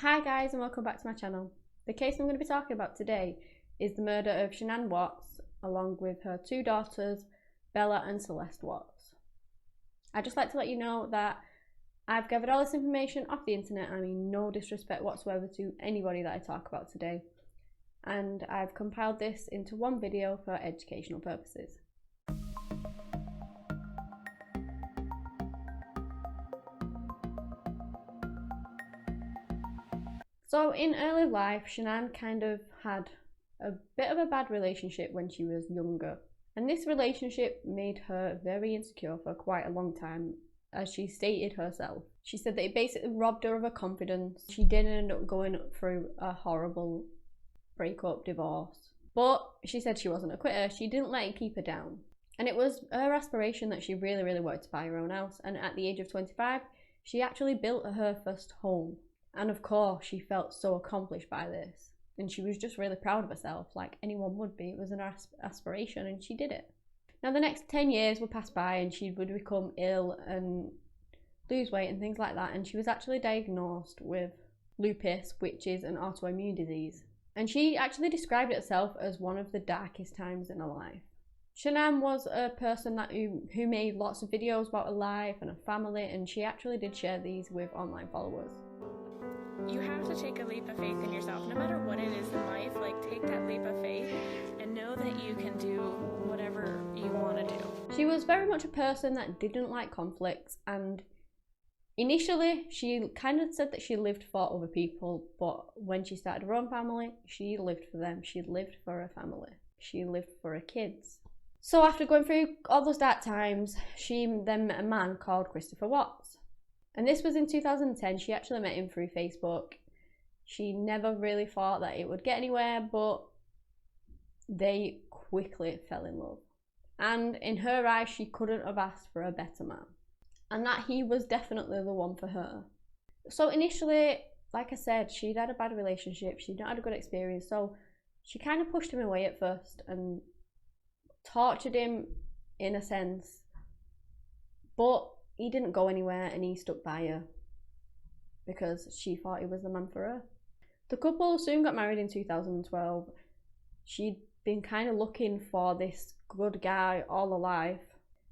Hi guys and welcome back to my channel. The case I'm going to be talking about today is the murder of Shanann Watts along with her two daughters Bella and Celeste Watts. I'd just like to let you know that I've gathered all this information off the internet. I mean no disrespect whatsoever to anybody that I talk about today, and I've compiled this into one video for educational purposes. So in early life, Shanann kind of had a bit of a bad relationship when she was younger. And this relationship made her very insecure for quite a long time, as she stated herself. She said that it basically robbed her of her confidence. She did end up going through a horrible breakup, divorce. But she said she wasn't a quitter. She didn't let it keep her down. And it was her aspiration that she really wanted to buy her own house. And at the age of 25, she actually built her first home. And of course, she felt so accomplished by this. And she was just really proud of herself, like anyone would be. It was an aspiration and she did it. Now the next 10 years would pass by and she would become ill and lose weight and things like that. And she was actually diagnosed with lupus, which is an autoimmune disease. And she actually described it herself as one of the darkest times in her life. Shanann was a person who made lots of videos about her life and her family, and she actually did share these with online followers. You have to take a leap of faith in yourself, no matter what it is in life. Like, take that leap of faith and know that you can do whatever you want to do. She was very much a person that didn't like conflicts, and initially she kind of said that she lived for other people, but when she started her own family, she lived for them. She lived for her family. She lived for her kids. So after going through all those dark times, she then met a man called Christopher Watts. And this was in 2010. She actually met him through Facebook. She never really thought that it would get anywhere, but they quickly fell in love. And in her eyes, she couldn't have asked for a better man. And that he was definitely the one for her. So initially, like I said, she'd had a bad relationship. She'd not had a good experience. So she kind of pushed him away at first and tortured him in a sense. But he didn't go anywhere and he stuck by her because she thought he was the man for her. The couple soon got married in 2012. She'd been kind of looking for this good guy all her life,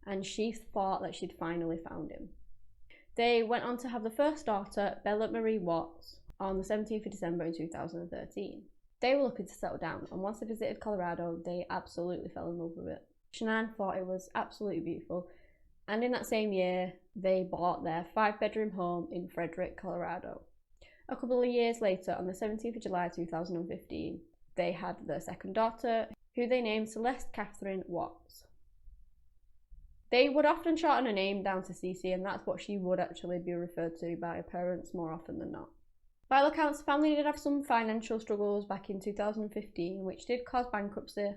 and she thought that she'd finally found him. They went on to have the first daughter, Bella Marie Watts, on the 17th of December in 2013. They were looking to settle down, and once they visited Colorado, they absolutely fell in love with it. Shanann thought it was absolutely beautiful. And in that same year, they bought their 5-bedroom home in Frederick, Colorado. A couple of years later, on the 17th of July 2015, they had their second daughter, who they named Celeste Catherine Watts. They would often shorten her name down to Cece, and that's what she would actually be referred to by her parents more often than not. By all accounts, the family did have some financial struggles back in 2015, which did cause bankruptcy.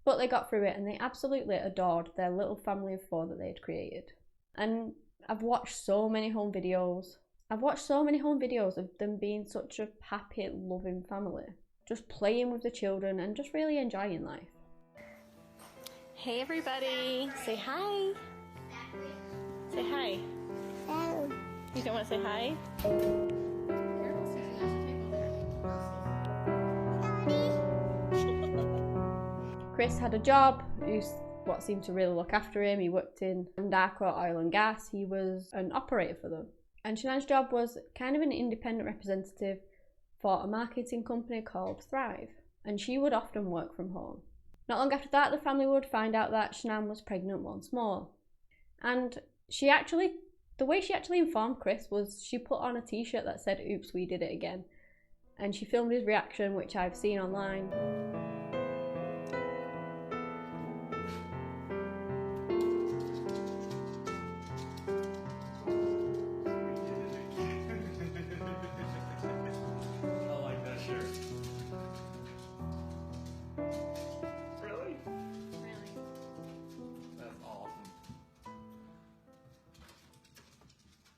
But they got through it and they absolutely adored their little family of 4 that they had created. And I've watched so many home videos. I've watched so many home videos of them being such a happy, loving family. Just playing with the children and just really enjoying life. Hey everybody, say hi. Say hi. You don't want to say hi? Chris had a job, what seemed to really look after him. He worked in Anadarko Oil and Gas. He was an operator for them. And Shanann's job was kind of an independent representative for a marketing company called Thrive. And she would often work from home. Not long after that, the family would find out that Shanann was pregnant once more. And the way she actually informed Chris was she put on a t-shirt that said, "Oops, we did it again." And she filmed his reaction, which I've seen online.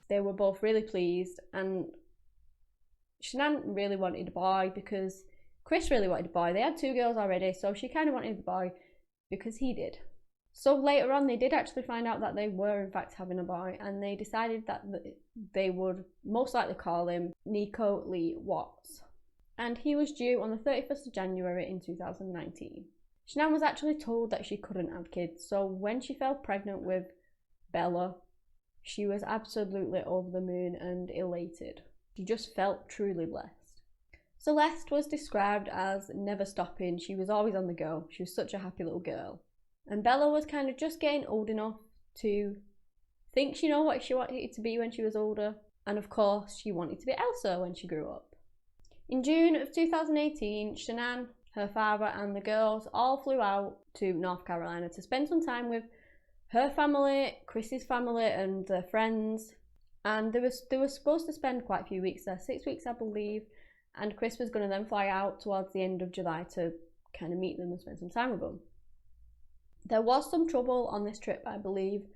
They were both really pleased, and Shanann really wanted a boy because Chris really wanted a boy. They had 2 girls already, so she kind of wanted a boy because he did. So later on, they did actually find out that they were in fact having a boy, and they decided that they would most likely call him Nico Lee Watts. And he was due on the 31st of January in 2019. Shanann was actually told that she couldn't have kids, so when she fell pregnant with Bella, she was absolutely over the moon and elated. She just felt truly blessed. Celeste was described as never stopping. She was always on the go. She was such a happy little girl. And Bella was kind of just getting old enough to think she knew what she wanted to be when she was older. And of course, she wanted to be Elsa when she grew up. In June of 2018, Shanann, her father and the girls all flew out to North Carolina to spend some time with her family, Chris's family and their friends. And they were supposed to spend quite a few weeks there, 6 weeks I believe. And Chris was going to then fly out towards the end of July to kind of meet them and spend some time with them. There was some trouble on this trip, I believe,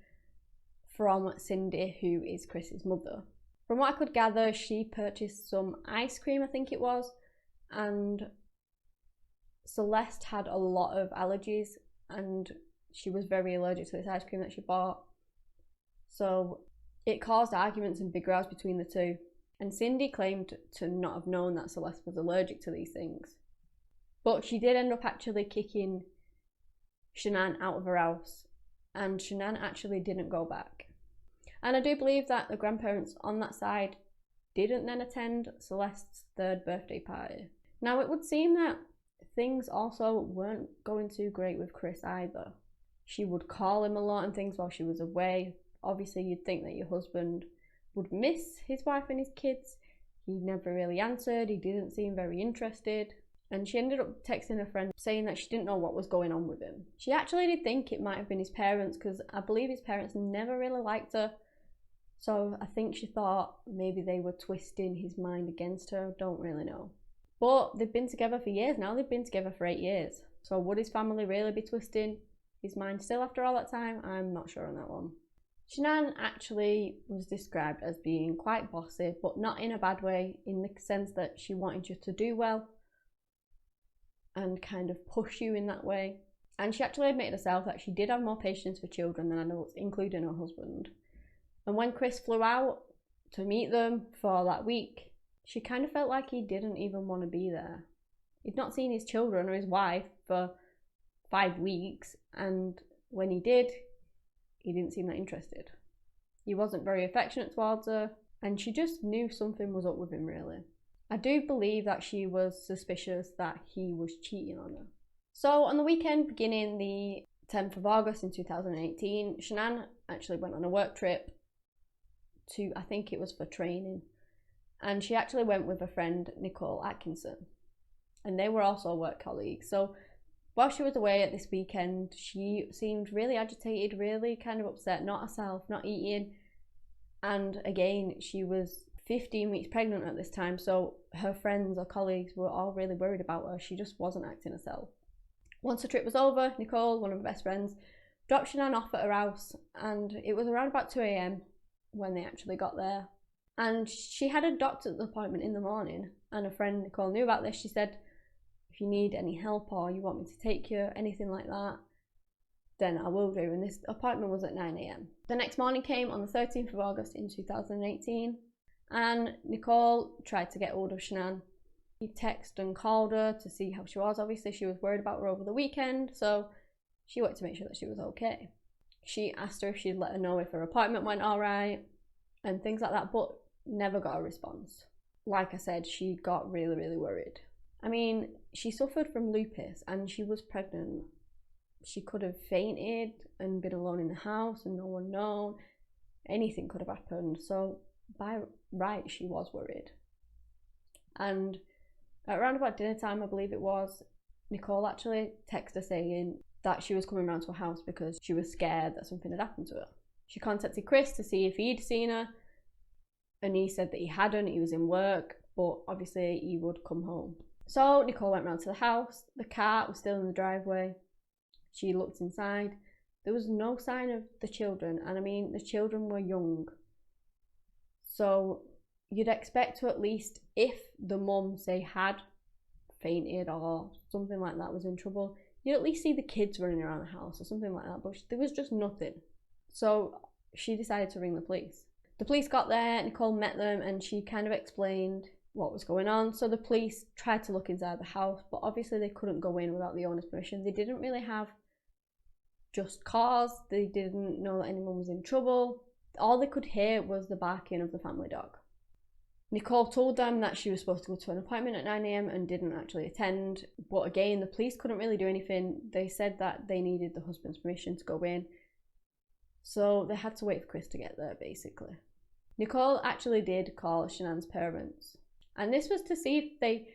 from Cindy, who is Chris's mother. From what I could gather, she purchased some ice cream, I think it was, and Celeste had a lot of allergies and she was very allergic to this ice cream that she bought. So it caused arguments and big rows between the two. And Cindy claimed to not have known that Celeste was allergic to these things. But she did end up actually kicking Shanann out of her house, and Shanann actually didn't go back. And I do believe that the grandparents on that side didn't then attend Celeste's 3rd birthday party. Now, it would seem that things also weren't going too great with Chris either. She would call him a lot and things while she was away. Obviously, you'd think that your husband would miss his wife and his kids. He never really answered. He didn't seem very interested. And she ended up texting a friend saying that she didn't know what was going on with him. She actually did think it might have been his parents, because I believe his parents never really liked her. So I think she thought maybe they were twisting his mind against her. Don't really know. But they've been together for years now. They've been together for 8 years. So would his family really be twisting his mind still after all that time? I'm not sure on that one. Shanann actually was described as being quite bossy, but not in a bad way, in the sense that she wanted you to do well and kind of push you in that way. And she actually admitted herself that she did have more patience for children than adults, including her husband. And when Chris flew out to meet them for that week, she kind of felt like he didn't even want to be there. He'd not seen his children or his wife for 5 weeks, and when he did, he didn't seem that interested. He wasn't very affectionate towards her, and she just knew something was up with him, really. I do believe that she was suspicious that he was cheating on her. So on the weekend beginning the 10th of August in 2018, Shanann actually went on a work trip to, I think it was for training, and she actually went with a friend, Nicole Atkinson, and they were also work colleagues. So while she was away at this weekend, she seemed really agitated, really kind of upset, not herself, not eating. And again, she was 15 weeks pregnant at this time, so her friends or colleagues were all really worried about her. She just wasn't acting herself. Once the trip was over, Nicole, one of her best friends, dropped Shanann off at her house, and it was around about 2 a.m. when they actually got there. And she had a doctor's appointment in the morning, and a friend, Nicole, knew about this. She said, if you need any help or you want me to take you, anything like that, then I will do. And this appointment was at 9 a.m. The next morning came on the 13th of August in 2018, and Nicole tried to get hold of Shanann. He texted and called her to see how she was. Obviously, she was worried about her over the weekend, so she wanted to make sure that she was okay. She asked her if she'd let her know if her appointment went all right and things like that, but never got a response. Like I said, she got really, really worried. I mean, she suffered from lupus and she was pregnant. She could have fainted and been alone in the house and no one known. Anything could have happened. So by right, she was worried. And around about dinner time, I believe it was, Nicole actually texted her saying that she was coming round to her house because she was scared that something had happened to her. She contacted Chris to see if he'd seen her, and he said that he hadn't, he was in work, but obviously he would come home. So Nicole went round to the house. The car was still in the driveway. She looked inside. There was no sign of the children, and I mean, the children were young. So you'd expect to at least, if the mum, say, had fainted or something like that, was in trouble, you'd at least see the kids running around the house or something like that, but there was just nothing. So she decided to ring the police. The police got there, Nicole met them, and she kind of explained what was going on. So the police tried to look inside the house, but obviously they couldn't go in without the owner's permission. They didn't really have just cause, they didn't know that anyone was in trouble. All they could hear was the barking of the family dog. Nicole told them that she was supposed to go to an appointment at 9 AM and didn't actually attend, but again, the police couldn't really do anything. They said that they needed the husband's permission to go in, so they had to wait for Chris to get there, basically. Nicole actually did call Shanann's parents, and this was to see if they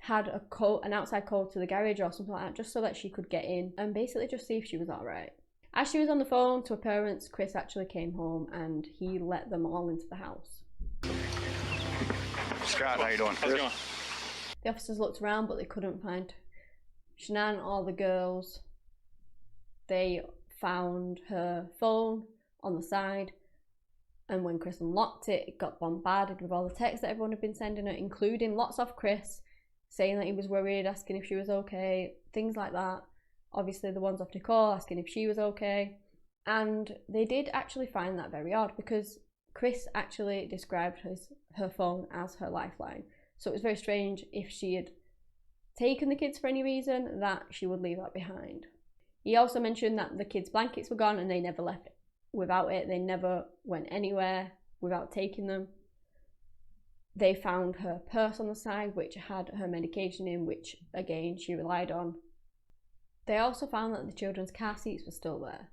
had an outside code to the garage or something like that, just so that she could get in and basically just see if she was alright. As she was on the phone to her parents, Chris actually came home and he let them all into the house. Scott, how you doing? How's it going? The officers looked around, but they couldn't find Shanann or the girls. They found her phone on the side, and when Chris unlocked it, it got bombarded with all the texts that everyone had been sending her, including lots of Chris saying that he was worried, asking if she was okay, things like that. Obviously the ones off Nicole asking if she was okay. And they did actually find that very odd, because Chris actually described her phone as her lifeline. So it was very strange, if she had taken the kids for any reason, that she would leave that behind. He also mentioned that the kids' blankets were gone and they never left without it. They never went anywhere without taking them. They found her purse on the side, which had her medication in, which again she relied on. They also found that the children's car seats were still there.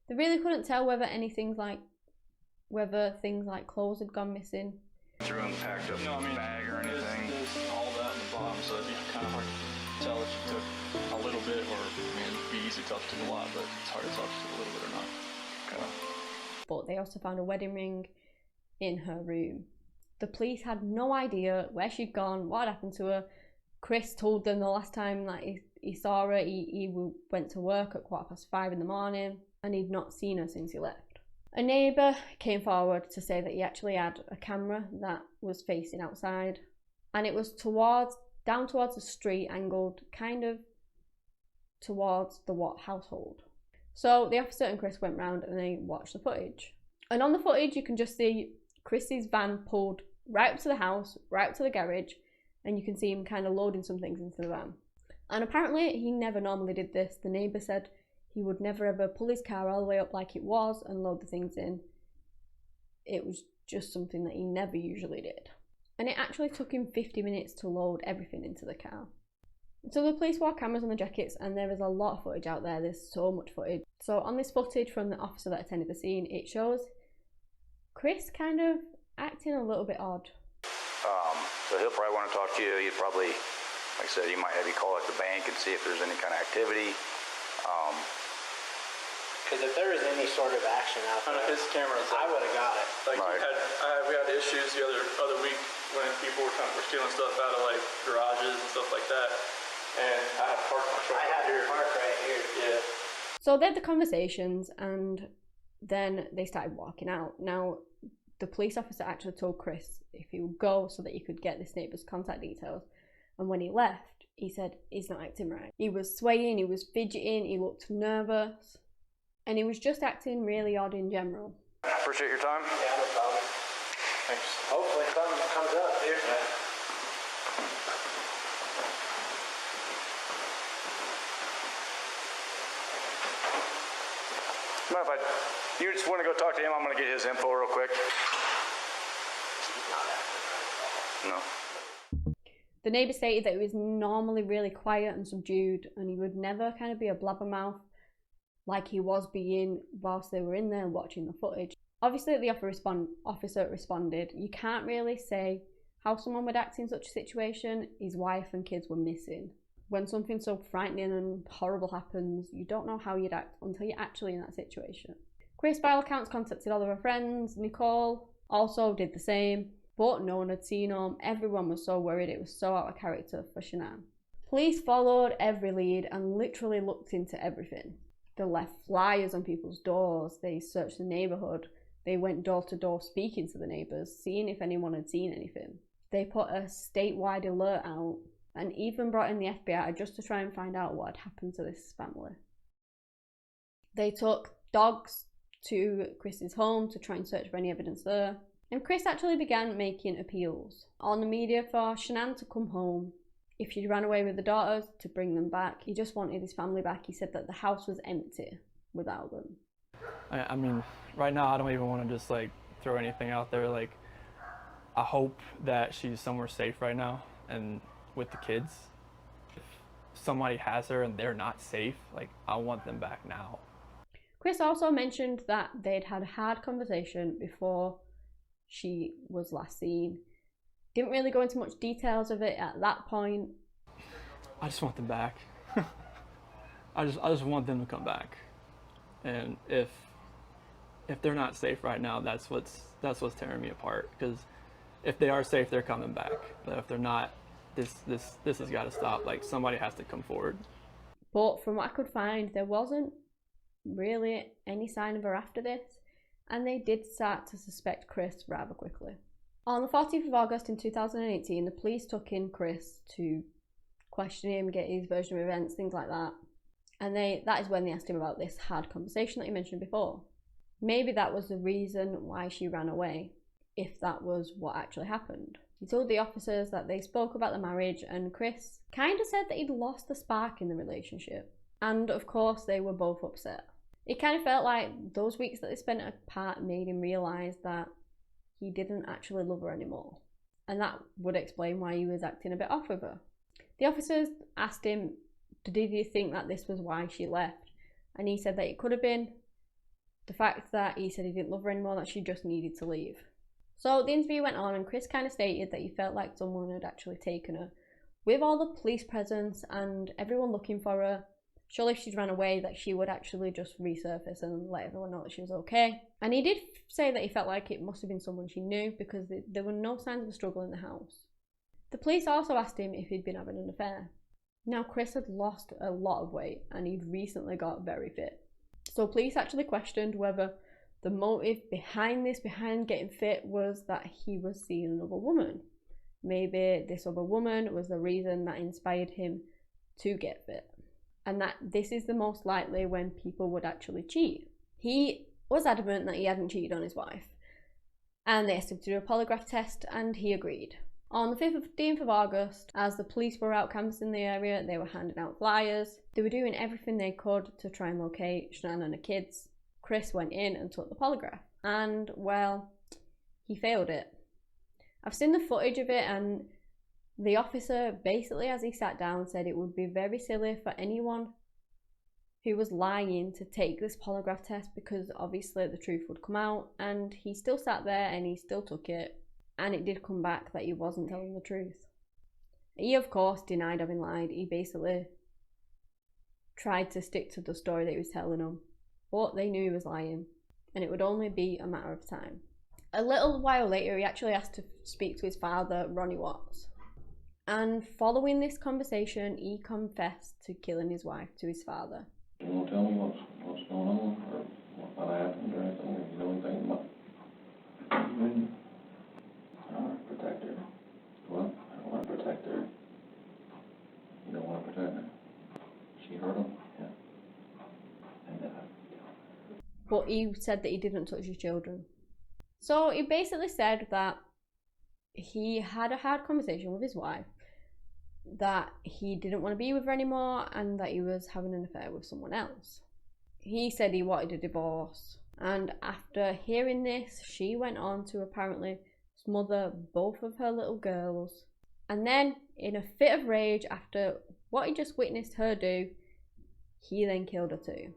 They really couldn't tell whether things like clothes had gone missing. Threw and packed up No, I mean, bag or anything. there's all that in the bottom, so it'd be kind of hard to tell if you took a little bit, or it'd be easy to tell if you took a lot, but it's hard to tell if you took a little bit or not. But they also found a wedding ring in her room. The police had no idea where she'd gone, what had happened to her. Chris told them the last time that he saw her, he went to work at 5:15 in the morning, and he'd not seen her since he left. A neighbour came forward to say that he actually had a camera that was facing outside, and it was down towards the street, angled kind of towards the Watt household. So the officer and Chris went round and they watched the footage. And on the footage you can just see Chris's van pulled right up to the house, right up to the garage, and you can see him kind of loading some things into the van. And apparently he never normally did this. The neighbour said he would never ever pull his car all the way up like it was and load the things in. It was just something that he never usually did. And it actually took him 50 minutes to load everything into the car. So the police wore cameras on the jackets, and there is a lot of footage out there. There's so much footage. So on this footage from the officer that attended the scene, it shows Chris kind of acting a little bit odd. So he'll probably want to talk to you. You'd probably, like I said, you might have you call at the bank and see if there's any kind of activity. Because if there was any sort of action out there, His camera's I would have got it. like Right. we had issues the other week when people were stealing stuff out of like garages and stuff like that, and I had parked my truck I had right your park right here. here. Yeah. So they had the conversations, and then they started walking out. Now, the police officer actually told Chris if he would go so that he could get this neighbour's contact details. And when he left, he said he's not acting right. He was swaying, he was fidgeting, he looked nervous, and he was just acting really odd in general. Appreciate your time. Yeah, no problem. Thanks. Hopefully something comes up here. Mind if you just want to go talk to him? I'm going to get his info real quick. No. The neighbour stated that he was normally really quiet and subdued, and he would never kind of be a blabbermouth like he was being whilst they were in there watching the footage. Obviously the officer responded. You can't really say how someone would act in such a situation. His wife and kids were missing. When something so frightening and horrible happens, you don't know how you'd act until you're actually in that situation. Chris, by all accounts, contacted all of her friends. Nicole also did the same, but no one had seen him. Everyone was so worried. It was so out of character for Shanann. Police followed every lead and literally looked into everything. They left flyers on people's doors. They searched the neighbourhood. They went door to door speaking to the neighbours, seeing if anyone had seen anything. They put a statewide alert out, and even brought in the FBI just to try and find out what had happened to this family. They took dogs to Chris's home to try and search for any evidence there. And Chris actually began making appeals on the media for Shanann to come home. If she ran away with the daughters, to bring them back. He just wanted his family back. He said that the house was empty without them. I mean, right now I don't even want to just like throw anything out there. Like, I hope that she's somewhere safe right now and with the kids. If somebody has her and they're not safe, like, I want them back now. Chris also mentioned that they'd had a hard conversation before she was last seen. Didn't really go into much details of it at that point. I just want them back. I just want them to come back. And if they're not safe right now, that's what's tearing me apart. Because if they are safe, they're coming back. But if they're not, this has got to stop. Like, somebody has to come forward. But from what I could find, there wasn't really any sign of her after this, and they did start to suspect Chris rather quickly. On the 14th of August in 2018, the police took in Chris to question him, get his version of events, things like that. And that is when they asked him about this hard conversation that you mentioned before. Maybe that was the reason why she ran away, if that was what actually happened. He told the officers that they spoke about the marriage, and Chris kind of said that he'd lost the spark in the relationship. And of course, they were both upset. It kind of felt like those weeks that they spent apart made him realise that he didn't actually love her anymore. And that would explain why he was acting a bit off with her. The officers asked him, did you think that this was why she left? And he said that it could have been the fact that he said he didn't love her anymore, that she just needed to leave. So the interview went on, and Chris kind of stated that he felt like someone had actually taken her. With all the police presence and everyone looking for her, surely if she'd ran away, that she would actually just resurface and let everyone know that she was okay. And he did say that he felt like it must have been someone she knew, because there were no signs of a struggle in the house. The police also asked him if he'd been having an affair. Now, Chris had lost a lot of weight and he'd recently got very fit. So police actually questioned whether the motive behind getting fit, was that he was seeing another woman. Maybe this other woman was the reason that inspired him to get fit. And that this is the most likely when people would actually cheat. He was adamant that he hadn't cheated on his wife. And they asked him to do a polygraph test, and he agreed. On the 15th of August, as the police were out canvassing the area, they were handing out flyers. They were doing everything they could to try and locate Shanann and the kids. Chris went in and took the polygraph. And, well, he failed it. I've seen the footage of it, and the officer, basically as he sat down, said it would be very silly for anyone who was lying to take this polygraph test, because obviously the truth would come out. And he still sat there and he still took it. And it did come back that he wasn't telling the truth. He, of course, denied having lied. He basically tried to stick to the story that he was telling them. But they knew he was lying, and it would only be a matter of time. A little while later, he actually asked to speak to his father, Ronnie Watts. And following this conversation, he confessed to killing his wife to his father. You won't tell me what's going on, or what happened, or anything, or you know anything about it? I want to protect her. What? I don't want to protect her. You don't want to protect her? She hurt him? Yeah. But he said that he didn't touch his children. So he basically said that he had a hard conversation with his wife, that he didn't want to be with her anymore, and that he was having an affair with someone else. He said he wanted a divorce. And after hearing this, she went on to apparently smother both of her little girls. And then, in a fit of rage after what he just witnessed her do, he then killed her too.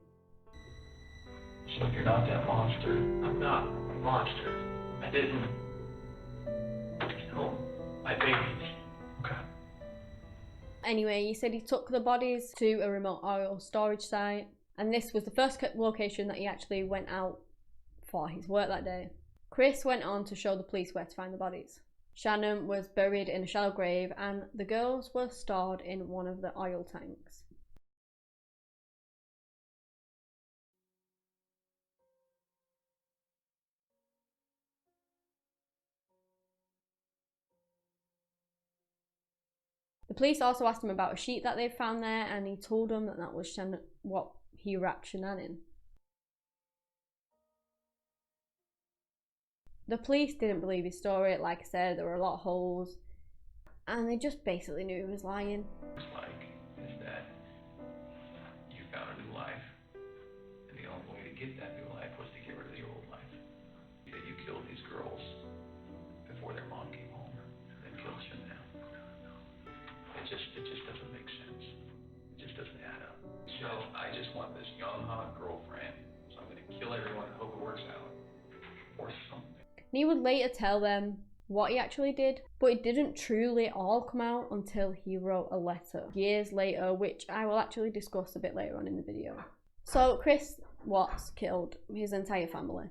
So you're not that monster. I'm not a monster. I didn't kill my babies. Okay. Anyway, he said he took the bodies to a remote oil storage site, and this was the first location that he actually went out for his work that day. Chris went on to show the police where to find the bodies. Shanann was buried in a shallow grave, and the girls were stored in one of the oil tanks. The police also asked him about a sheet that they found there, and he told them that that was what he wrapped Shanann in. The police didn't believe his story. Like I said, there were a lot of holes, and they just basically knew he was lying. Is that you found a new life, and the only way to get that new life was to get rid of the old life. That you killed these girls before their mom came home, and then killed Shanann. It just doesn't make sense. It just doesn't add up. So I just want this young, hot girlfriend, so I'm gonna kill everyone and hope it works out, or something. And he would later tell them what he actually did, but it didn't truly all come out until he wrote a letter years later, which I will actually discuss a bit later on in the video. So Chris Watts killed his entire family,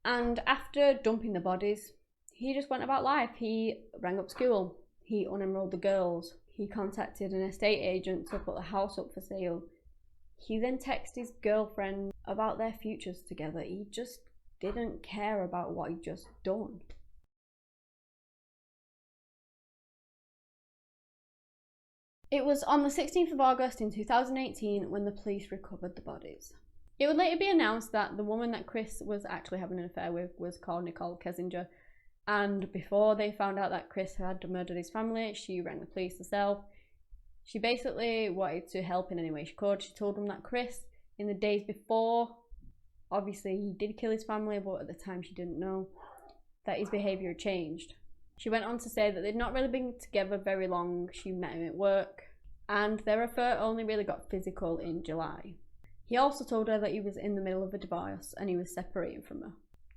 and after dumping the bodies, he just went about life. He rang up school, he unenrolled the girls, he contacted an estate agent to put the house up for sale. He then texted his girlfriend about their futures together. He just didn't care about what he'd just done. It was on the 16th of August in 2018 when the police recovered the bodies. It would later be announced that the woman that Chris was actually having an affair with was called Nicole Kessinger, and before they found out that Chris had murdered his family, she rang the police herself. She basically wanted to help in any way she could. She told them that Chris, in the days before, obviously he did kill his family, but at the time she didn't know, that his behaviour had changed. She went on to say that they'd not really been together very long. She met him at work, and their affair only really got physical in July. He also told her that he was in the middle of a divorce and he was separating from her.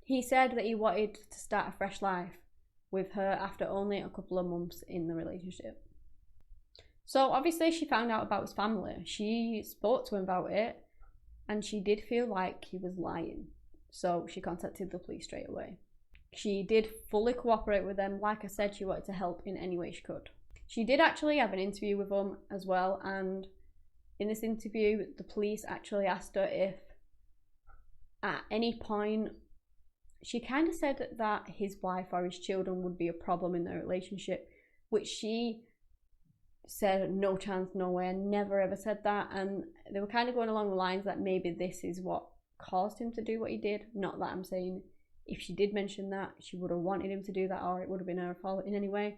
He said that he wanted to start a fresh life with her after only a couple of months in the relationship. So obviously she found out about his family. She spoke to him about it, and she did feel like he was lying. So she contacted the police straight away. She did fully cooperate with them. Like I said, she wanted to help in any way she could. She did actually have an interview with them as well, and in this interview the police actually asked her if at any point, she kind of said that his wife or his children would be a problem in their relationship, which she said no chance, no way, I never ever said that. And they were kind of going along the lines that maybe this is what caused him to do what he did. Not that I'm saying if she did mention that she would have wanted him to do that or it would have been her fault in any way,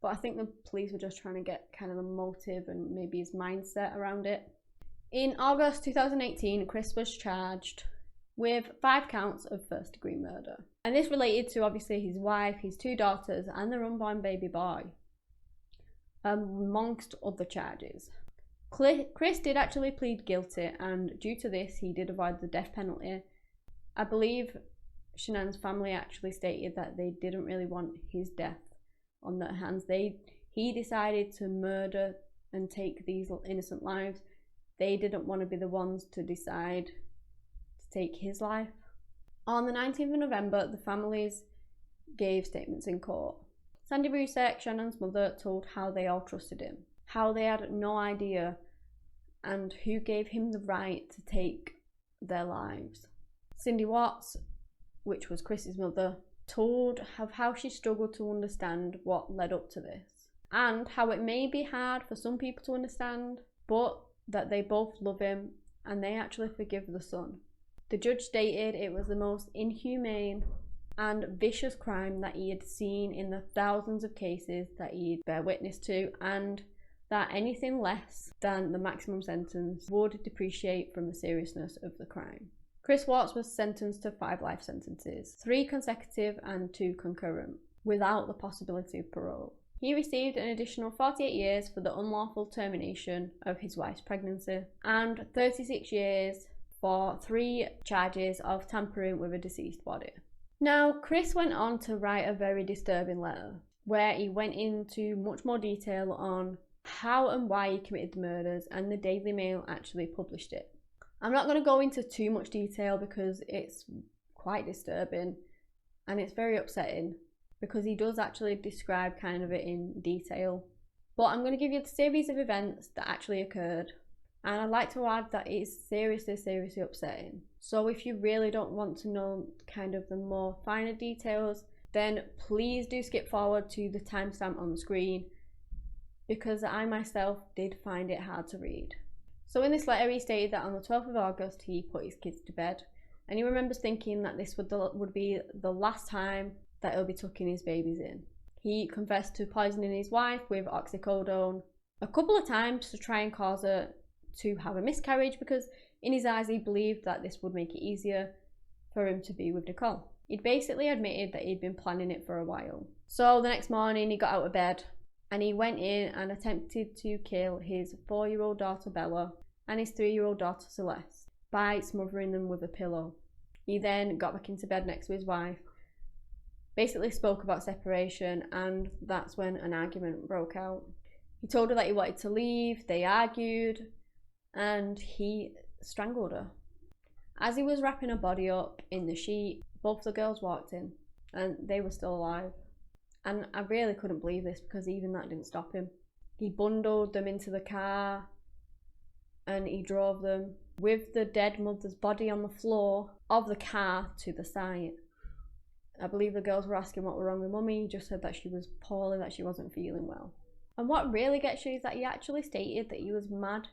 but I think the police were just trying to get kind of the motive and maybe his mindset around it. In August 2018, Chris was charged with 5 counts of first-degree murder, and this related to obviously his wife, his 2 daughters and their unborn baby boy, amongst other charges. Chris did actually plead guilty, and due to this he did avoid the death penalty. I believe Shanann's family actually stated that they didn't really want his death on their hands. He decided to murder and take these innocent lives. They didn't want to be the ones to decide to take his life. On the 19th of November, the families gave statements in court. Sandy Brusack, Shannon's mother, told how they all trusted him, how they had no idea, and who gave him the right to take their lives. Cindy Watts, which was Chris's mother, told of how she struggled to understand what led up to this, and how it may be hard for some people to understand, but that they both love him and they actually forgive the son. The judge stated it was the most inhumane and vicious crime that he had seen in the thousands of cases that he'd bear witness to, and that anything less than the maximum sentence would depreciate from the seriousness of the crime. Chris Watts was sentenced to 5 life sentences, 3 consecutive and 2 concurrent, without the possibility of parole. He received an additional 48 years for the unlawful termination of his wife's pregnancy, and 36 years for 3 charges of tampering with a deceased body. Now, Chris went on to write a very disturbing letter, where he went into much more detail on how and why he committed the murders, and the Daily Mail actually published it. I'm not going to go into too much detail because it's quite disturbing and it's very upsetting, because he does actually describe kind of it in detail. But I'm going to give you the series of events that actually occurred, and I'd like to add that it is seriously, seriously upsetting. So if you really don't want to know kind of the more finer details, then please do skip forward to the timestamp on the screen, because I myself did find it hard to read. So in this letter he stated that on the 12th of August he put his kids to bed, and he remembers thinking that this would be the last time that he'll be tucking his babies in. He confessed to poisoning his wife with oxycodone a couple of times to try and cause her to have a miscarriage, because in his eyes he believed that this would make it easier for him to be with Nicole. He'd basically admitted that he'd been planning it for a while. So the next morning he got out of bed and he went in and attempted to kill his 4-year-old daughter Bella and his 3-year-old daughter Celeste by smothering them with a pillow. He then got back into bed next to his wife, basically spoke about separation, and that's when an argument broke out. He told her that he wanted to leave, they argued, and he strangled her. As he was wrapping her body up in the sheet, both the girls walked in and they were still alive. And I really couldn't believe this, because even that didn't stop him. He bundled them into the car and he drove them with the dead mother's body on the floor of the car to the site. I believe the girls were asking what was wrong with mummy. He just said that she was poorly, that she wasn't feeling well. And what really gets you is that he actually stated that he was mad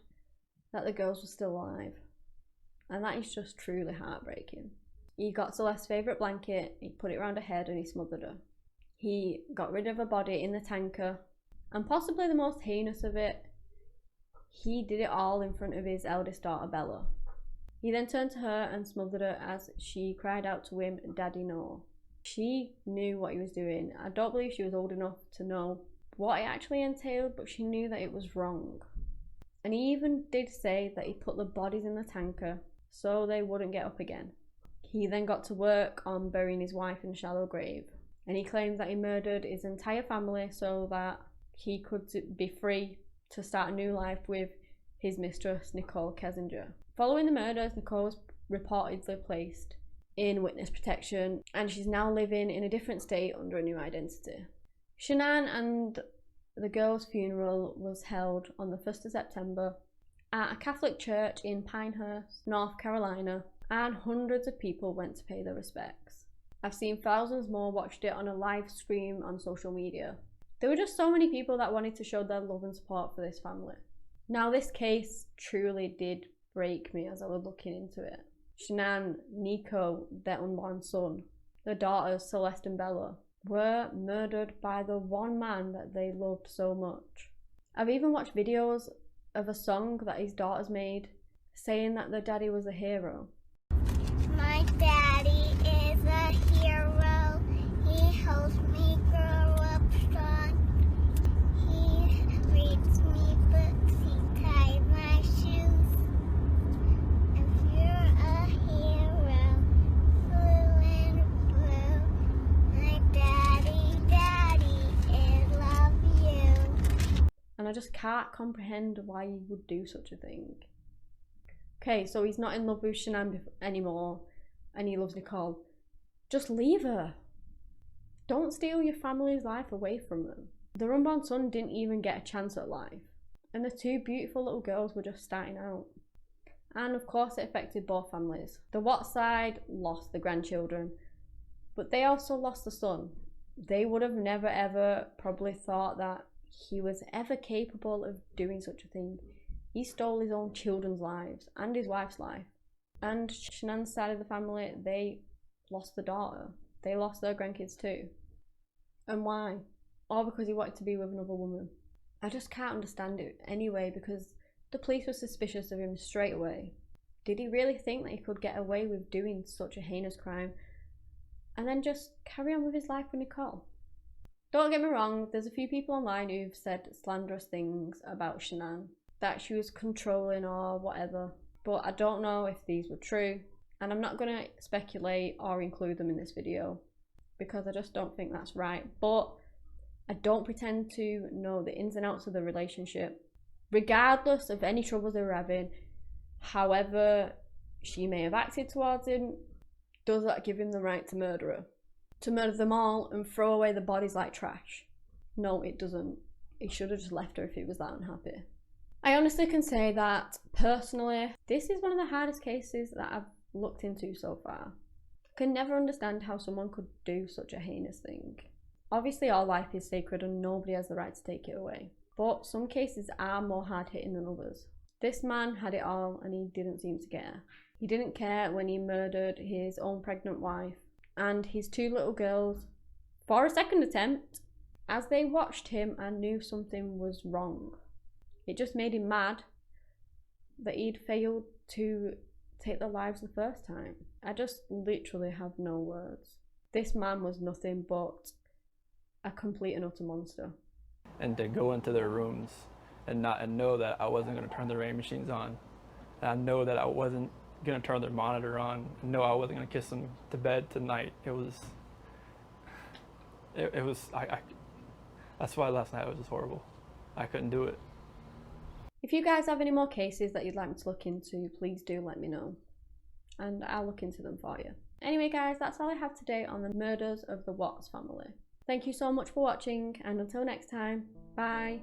that the girls were still alive. And that is just truly heartbreaking. He got Celeste's favourite blanket, he put it around her head and he smothered her. He got rid of her body in the tanker, and possibly the most heinous of it, he did it all in front of his eldest daughter Bella. He then turned to her and smothered her as she cried out to him, "Daddy, no." She knew what he was doing. I don't believe she was old enough to know what it actually entailed, but she knew that it was wrong. And he even did say that he put the bodies in the tanker so they wouldn't get up again. He then got to work on burying his wife in a shallow grave, and he claimed that he murdered his entire family so that he could be free to start a new life with his mistress, Nicole Kessinger. Following the murders, Nicole was reportedly placed in witness protection, and she's now living in a different state under a new identity. Shanann and the girls' funeral was held on the 1st of September at a Catholic church in Pinehurst, North Carolina, and hundreds of people went to pay their respects. I've seen thousands more watched it on a live stream on social media. There were just so many people that wanted to show their love and support for this family. Now, this case truly did break me as I was looking into it. Shanann, Nico, their unborn son, their daughters Celeste and Bella, were murdered by the one man that they loved so much. I've even watched videos of a song that his daughters made saying that their daddy was a hero. My daddy is a hero. He helps me grow up strong. He reads me books. He ties my shoes. If you're a hero, blue and blue, my daddy, I love you. And I just can't comprehend why he would do such a thing. Okay, so he's not in love with Shanann anymore and he loves Nicole. Just leave her. Don't steal your family's life away from them. Their unborn son didn't even get a chance at life, and the two beautiful little girls were just starting out. And of course it affected both families. The Watts side lost the grandchildren, but they also lost the son. They would have never ever probably thought that he was ever capable of doing such a thing. He stole his own children's lives and his wife's life. And Shanann's side of the family, they lost the daughter. They lost their grandkids too. And why? All because he wanted to be with another woman. I just can't understand it anyway, because the police were suspicious of him straight away. Did he really think that he could get away with doing such a heinous crime and then just carry on with his life with Nicole? Don't get me wrong, there's a few people online who've said slanderous things about Shanann, that she was controlling or whatever, but I don't know if these were true, and I'm not going to speculate or include them in this video because I just don't think that's right. But I don't pretend to know the ins and outs of the relationship, regardless of any troubles they were having. However she may have acted towards him, does that give him the right to murder her? To murder them all and throw away the bodies like trash? No, it doesn't. He should have just left her if he was that unhappy. I honestly can say that, personally, this is one of the hardest cases that I've looked into so far. I can never understand how someone could do such a heinous thing. Obviously all life is sacred and nobody has the right to take it away. but some cases are more hard hitting than others. This man had it all and he didn't seem to care. He didn't care when he murdered his own pregnant wife and his 2 little girls for a second attempt. As they watched him, I knew something was wrong. It just made him mad that he'd failed to take their lives the first time. I just literally have no words. This man was nothing but a complete and utter monster. And to go into their rooms and know that I wasn't going to turn the rain machines on, and I know that I wasn't going to turn their monitor on, and know I wasn't going to kiss them to bed tonight. It was that's why last night was just horrible. I couldn't do it. If you guys have any more cases that you'd like me to look into, please do let me know and I'll look into them for you. Anyway guys, that's all I have today on the murders of the Watts family. Thank you so much for watching, and until next time, bye.